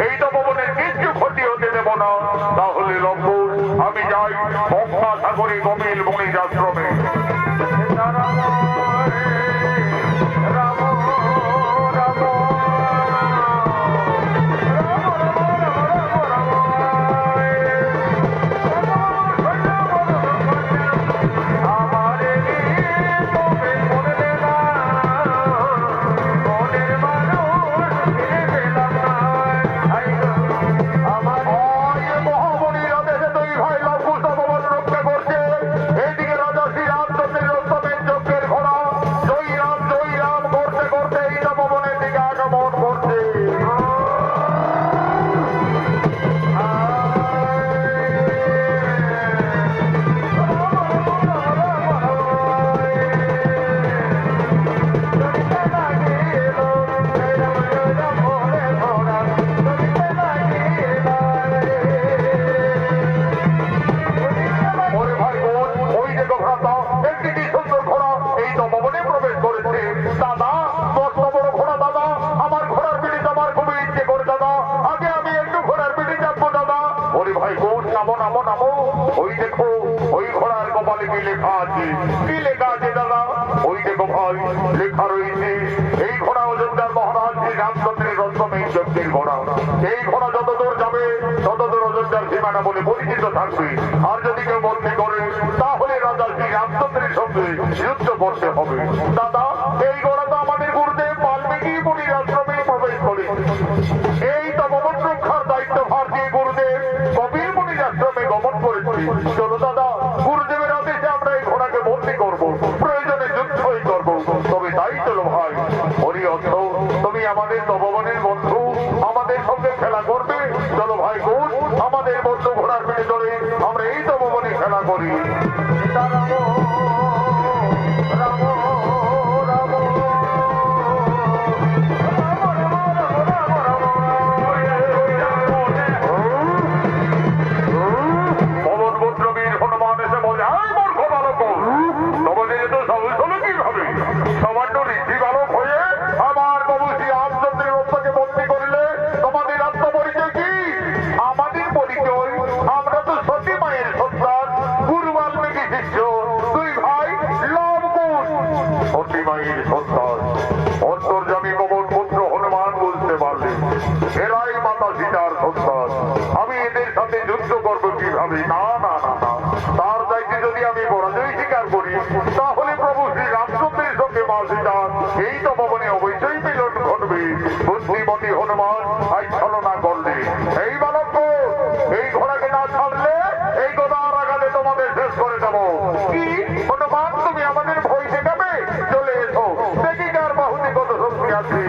এই তপবনের কিছু ক্ষতি হতে দেব না। তাহলে লম্বর, আমি যাই গঙ্গাসাগরে কপিল মুনির আশ্রমে। ওই দেখো, ওই ঘোড়ার কপালে কি লেখা আছে? কি লেখা আছে দাদা? ওই দেখো ভাই, লেখা রয়েছে এই ঘোড়া অযোধ্যার মহারাজ শ্রী রামচন্দ্রের রত্নময়ী যজ্ঞের ঘোড়া। এই ঘোড়া যত দূর যাবে তত দূর অযোধ্যার সীমানা বলে পরিচিত থাকবে। আর যদি কেউ বন্দী করে, তাহলে রাজা শ্রী রামচন্দ্রের সঙ্গে যুদ্ধ করতে হবে। দাদা, এই ঘোড়া তো আমাদের গুরুদেব বাল্মীকি মুনির আশ্রমে প্রবেশ করে। এই তপবন রক্ষার দায়িত্ব ভার দিয়ে গুরুদেব কপিল মুনির আশ্রমে গমন করেছে। চলো দাদা, গুরুদেবের আদেশে আমরা এই ঘোড়াকে বন্দী করবো, প্রয়োজনে যুদ্ধই করবো। তবে তাই চলো ভাই। হরি অর্থ, তুমি আমাদের তপবনের বন্ধু, আমাদের সঙ্গে খেলা করবে। চলো ভাই গুণ, আমাদের বন্ধু ঘোড়ার পিঠে চড়ে আমরা এই তপবনে খেলা করি। অন্তর্যামী পবন পুত্র হনুমান বুঝতে পারলেন এরাই মাতা সীতার সন্তান। আমি এদের সাথে যুদ্ধ করবো কিভাবে? না না না না, তার দায়িত্বে যদি আমি পরাজয় স্বীকার করি, তাহলে প্রভু শ্রী রামচন্দ্রের সঙ্গে মা সীতার এই তপবনে অবশ্যই মিলন ঘটবে। বুদ্ধিমতী হনুমান আজ ছলনা করলে। এই বালক, এই ঘোড়াকে না ছাড়লে এই গোদার আঘাতে তোমাদের শেষ করে দেবো। কি হনুমান, তুমি আমাদের ভয় দেখাবে? চলে এসো, দেখি কার বাহুতে কত শক্তি আছে।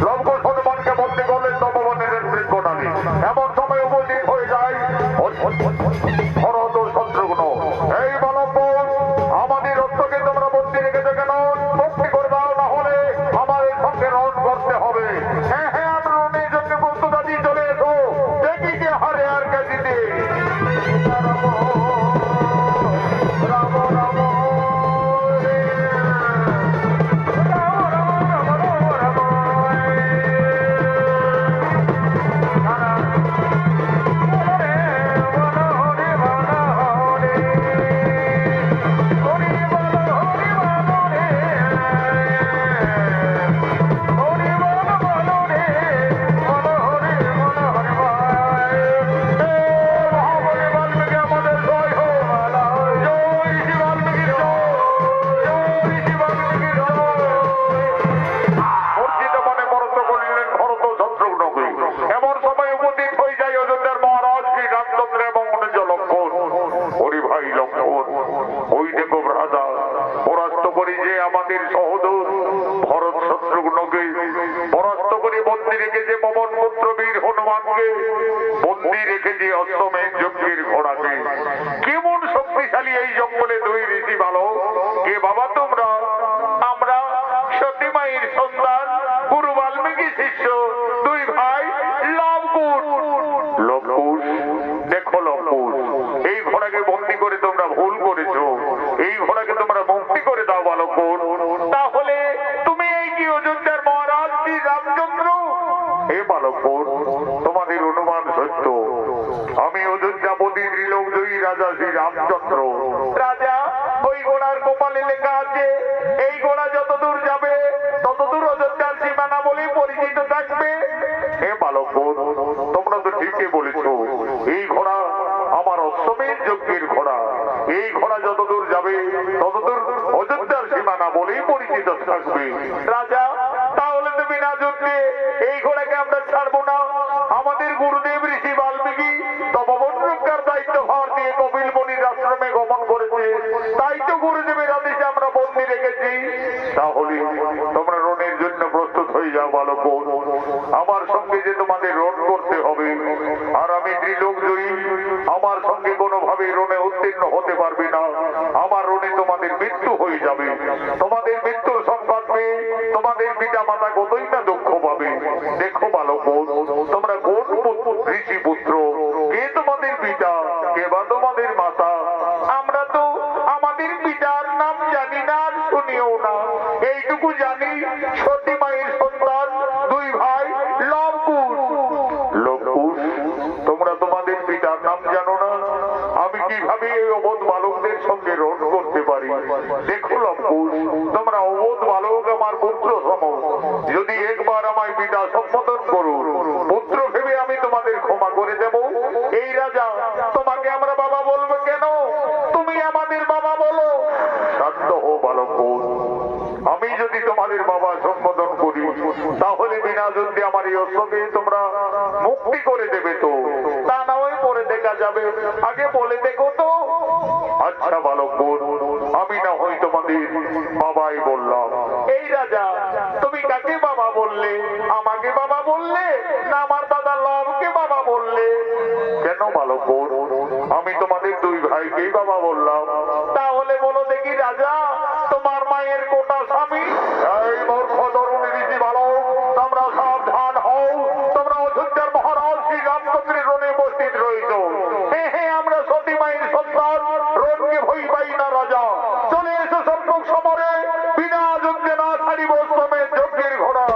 লঙ্কন হনুমানকে বন্দী করলেন তপবনের বৃক্ষটানে। এমন সময় উপস্থিত হয়ে যায় ভরত ও শত্রুঘ্ন। এই বালক, আমাদের রক্তকে তোমরা বন্দী রেখেছো কেন? মুক্তি করে দাও, না হলে আমাদের সঙ্গে রণ করতে হবে। মমন পুত্র বীর হনুমানকে বন্দি রেখেছি অশ্বমেধ যজ্ঞের ঘোড়াকে। কেমন শক্তিশালী এই জঙ্গলে দুই ঋষি ভালো কে বাবা তোমরা? আমরা সতী মায়ের সন্তান, গুরু বাল্মীকি শিষ্য, দুই ভাই লবকুশ। লবকুশ, দেখো লবকুশ, এই ঘোড়াকে বন্দি করে তোমরা ভুল করেছো। এই ঘোড়াকে তোমরা মুক্তি করে দাও বালকুশ। তাহলে তুমি এই কি অযোধ্যার মহারাজ শ্রী রামচন্দ্র? হে বালকুশ, তোমাদের অনুমান সত্য। আমি অযোধ্যাপতি ত্রিলোকজয়ী রাজা শ্রী রামচন্দ্র। রাজা, ওই ঘোড়ার কপালে লেখা আছে এই ঘোড়া যতদূর যাবে ততদূর অযোধ্যার সীমানা বলেই পরিচিত থাকবে। হে বালকুশ, তোমরা তো ঠিকই বলেছো। এই ঘোড়া আমার অশ্বমেধ যজ্ঞের ঘোড়া। এই ঘোড়া যতদূর যাবে ততদূর অযোধ্যার সীমানা বলেই পরিচিত থাকবে। রাজা, তাহলে তুমি না যুদ্ধে এই ঘোড়াকে আমরা ছাড়বো না। আমাদের গুরুদেব ঋষি বাল্মীকি তপবন রক্ষার দায়িত্ব ভার দিয়ে কপিল মুনির আশ্রমে গমন করেছে, তাই তো গুরুদেবের আদেশে আমরা বন্দি রেখেছি। তাহলে তোমরা রণের জন্য প্রস্তুত হয়ে যাও বালকুশ। আমার সঙ্গে যে তোমাদের রণ করতে হবে, আর আমি ত্রিলোকজয়ী, আমার সঙ্গে কোনোভাবে রণে উত্তীর্ণ হতে পারবে না। আমার রণে তোমাদের মৃত্যু হয়ে যাবে। তোমাদের মৃত্যুর সংবাদ পেয়ে তোমাদের পিতা মাতা কতই না দুঃখ পাবে। দেখো বালকুশ, তোমরা কোন ঋষি পুত্র? কে তোমাদের পিতা, কে বা তোমাদের মাতা? আমরা তো আমাদের পিতার নাম জানি না, আর শুনিও না। এইটুকু জানি সতী মায়ের সন্তান, দুই ভাই লবকুশ। লবকুশ, তোমরা তোমাদের পিতার নাম জানো না? আমি কিভাবে এই অবোধ বালকদের সঙ্গে রণ করতে পারি? দেখো লবকুশ, তোমরা অবোধ বালক আমার পুত্র সম। যদি একবার আমায় পিতা সম্বোধন করো, পুত্র ভেবে আমি তোমাদের ক্ষমা করে দেব। এই রাজা, তোমাকে আমরা বাবা বলবো কেন? তুমি আমাদের বাবা বলো। শান্ত হো বালকুশ, আমি যদি তোমাদের বাবা সম্বোধন করি তাহলে বিনা যুদ্ধে আমার এই অশ্বকে তোমরা মুক্তি করে দেবে তো? তা না হয় পরে দেখা যাবে, আগে বলে দেখো তো। আচ্ছা বালকুশ, আমি না হয় তোমাদের বাবাই বললাম। এই রাজা, তুমি কাকে বাবা বললে? আমাকে বাবা বললে না আমার দাদা লবকে বাবা বললে? কেন বালকুশ, আমি তোমাদের দুই ভাইকেই বাবা বললাম। তাহলে বলো দেখি রাজা, তোমার মায়ের কোটা স্বামী? এই মূর্খ তরুণ ঋষি বালক, তোমরা সাবধান হও। তোমরা অযোধ্যার মহারাজ শ্রী রামচন্দ্রের রণে উপস্থিত রয়েছ। হ্যাঁ, আমরা সতী মায়ের সন্তান, রণকে ভয় পাই না রাজা। চলে এসো সম্মুখ সমরে, বিনা যুদ্ধে না ছাড়িব অশ্বমেধ যজ্ঞের ঘোড়া।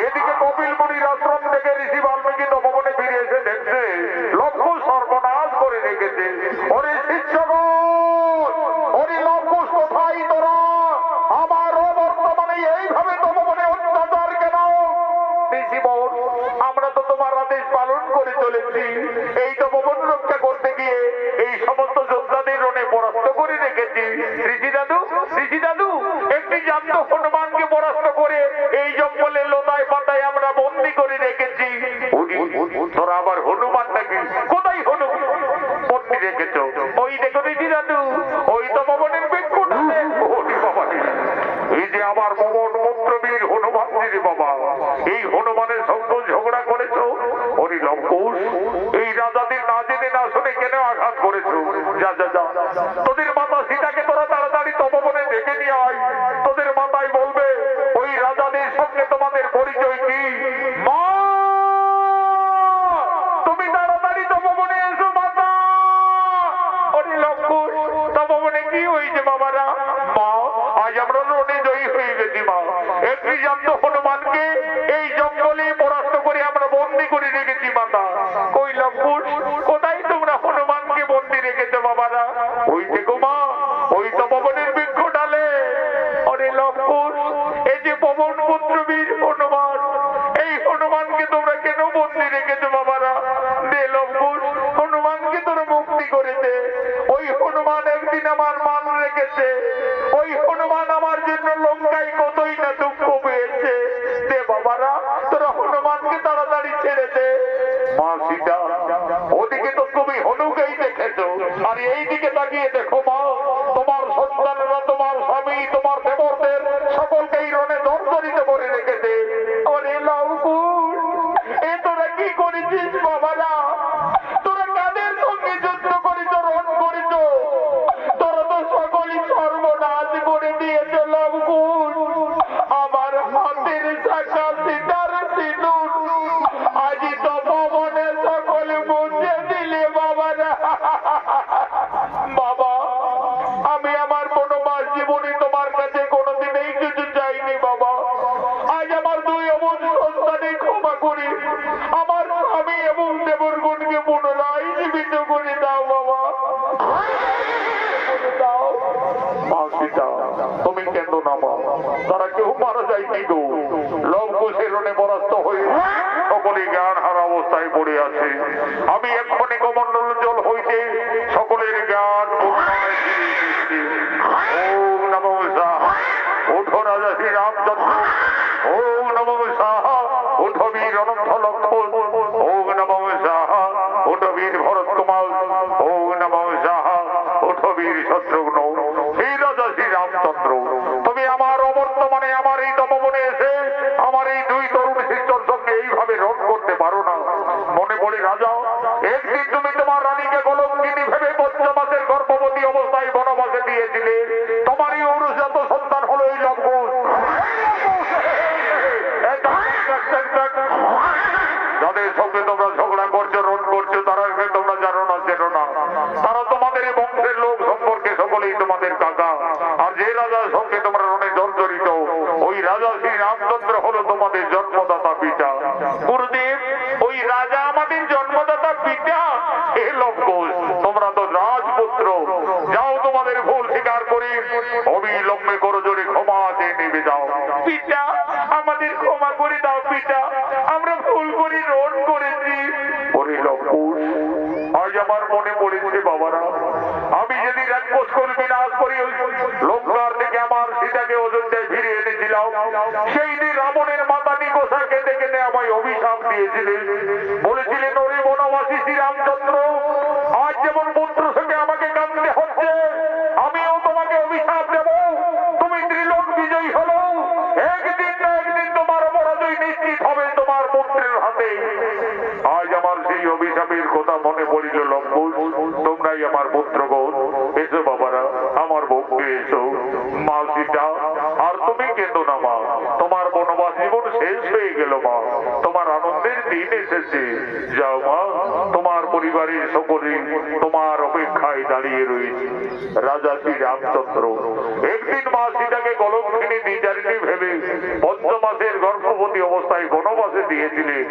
এদিকে কপিল মুনির আশ্রম থেকে ঋষি বাল্মীকি তপবনে ফিরে এসে দেখছে লবকুশ সর্বনাশ করে রেখেছে। ওরে শিষ্যগণ, ওরে লবকুশ কোথায় তোরা? আমারও বর্তমানে এইভাবে তপবনে অত্যাচার কেন? ঋষিবর, আমরা তো তোমার আদেশ পালন করে চলেছি। এই তপবন রক্ষা করতে গিয়ে এই সমস্ত যোদ্ধাদের রণে পরাস্ত করে রেখেছি। ঋষি দাদু, একটি জান্ত হনুমানকে পরাস্ত করে এই জঙ্গলের লোতায় পাতায় আমরা বন্দি করে রেখেছি। তোরা আবার হনুমান নাকি? কোথায় হনুমান বন্দি রেখেছ? ওই দেখো ঋষি দাদু, ওই তো ভবনের বৃক্ষটা। এই যে আমার মমন পুত্র বীর হনুমান রে বাবা, এই হনুমানের সঙ্গে ঝগড়া করেছো? ওরে লবকুশ, এই রাজাদের না জেনে না শুনে কেন আঘাত করেছো? যা যা যা, তোদের মাতা সীতাকে তোরা তাড়াতাড়ি তপবনে ডেকে নিয়ে আয়। তোদের মাতায় বলবে সন্তানেরা তোমার স্বামী তোমার দেবরদের সকলকেই রণে জর্জরিত করে রেখেছে। ওরে লবকুশ, এ তোরা কি করেছিস বাবারা? তোরা কাদের সঙ্গে যুদ্ধ করিস, রণ করিস? তোরা তো সকলই সর্বনাশ করে দিয়েছ লবকুশ। আমার হাতের শাখা সীতার সিঁদুর আজি তপবনে সকলে মুছে দিলে বাবারা। বাবা, আমি আমার বনবাস জীবনে তোমার কাছে কোনোদিনই কিছু চাইনি বাবা। আজ আমার দুই অবুঝ সন্তানে ক্ষমা করি আমার স্বামী এবং দেবরগণকে পুনরায় জীবিত করে দাও বাবা, করে দাও। মা সীতা, তুমি কেন না মা? তারা কেউ মারা যায়নি গো। লবকুশের রণে পরাস্ত হয়ে সকলে জ্ঞান হারা অবস্থায় পড়ে আছে। আমি এক্ষণে কমণ্ডল জল হইতে সকলের জ্ঞান পুনরায় ফিরিয়ে দিচ্ছি। ওম নমো সাহা, ওঠো রাজা শ্রী রামচন্দ্র। ওম নমো সাহা, ওঠো বীর অনন্ত লক্ষণ। ওম নমো সাহা, ওঠো বীর ভরত কুমার। ওম নমো সাহা, ওঠো বীর শত্রুঘ্ন। হে রাজা শ্রী রামচন্দ্র, তুমি আমার অবর্তমানে আমার এই তপবনে এসে আমার এই দুই তরুণ শিষ্যর সঙ্গে এইভাবে রণ করতে পারো না। মনে পড়ে রাজা, একদিন তুমি তোমার রানীকে কলঙ্কিনী ভেবে ৫ মাসের গর্ভবতী অবস্থায় বনবাসে দিয়েছিলে। তোমারই ঔরজাত সন্তান হলো এই লবকুশ। যাদের সঙ্গে তোমরা ঝগড়া করছো, রণ করছো, তারা তোমরা জানো না, চেনো না। তারা তোমাদের এই বংশের লোক সম্পর্কে সকলেই তোমাদের কাকা। আর যে রাজার সঙ্গে তোমরা রণে জর্জরিত, ওই রাজা শ্রী রামচন্দ্র হলো তোমাদের জন্মদাতা পিতা। গুরুদেব, ওই রাজা আমাদের জন্মদাতা পিতা। হে লবকুশ, তোমরা তো রাজপুত্র। যাও, তোমাদের ভুল স্বীকার করি অবিলম্বে করো জোরে ক্ষমা চেয়ে নেবে যাও। পিতা, আমাদের ক্ষমা করে দাও পিতা, আমরা ভুল করে রণ করেছি। ওরে লবকুশ, আজ আমার মনে পড়েছে বাবারা, আমি যেদিন রাক্ষসকুল বিনাশ করি লঙ্কার থেকে আমার সীতাকে অযোধ্যায় ফিরিয়ে এনেছিলাম, সেই দিন রাবণের মাতা নিকোষা কেঁদে কেঁদে আমায় অভিশাপ দিয়েছিলেন। বলেছিলেন, ওরে বনবাসী শ্রীরামচন্দ্র, আজ যেমন পুত্র সঙ্গে আমাকে কাঁদতে হচ্ছে, আমিও তোমাকে অভিশাপ দেব। তুমি ত্রিলোক বিজয়ী হলো, একদিন না একদিন তোমার পরাজয় নিশ্চিত হবে তোমার পুত্রের হাতে। আজ আমার সেই অভিশাপের কথা মনে পড়িল লবকুশ। তোমরাই আমার পুত্রগণ, এসো বাবারা, আমার ভক্তি এসো। মা সীতা, আর তুমি কেঁদো না মা, তোমার বনবাস জীবন শেষ হয়ে গেল মা, তোমার আনন্দের দিন এসেছে। যাও মা, তোমার পরিবারের সকলে তোমার অপেক্ষায় দাঁড়িয়ে রয়েছে। রাজা শ্রী রামচন্দ্র একদিন মা সীতাকে কলঙ্কিনী দ্বিচারিণী ভেবে ৫ মাসের গর্ভবতী অবস্থায় বনবাসে দিয়েছিলেন।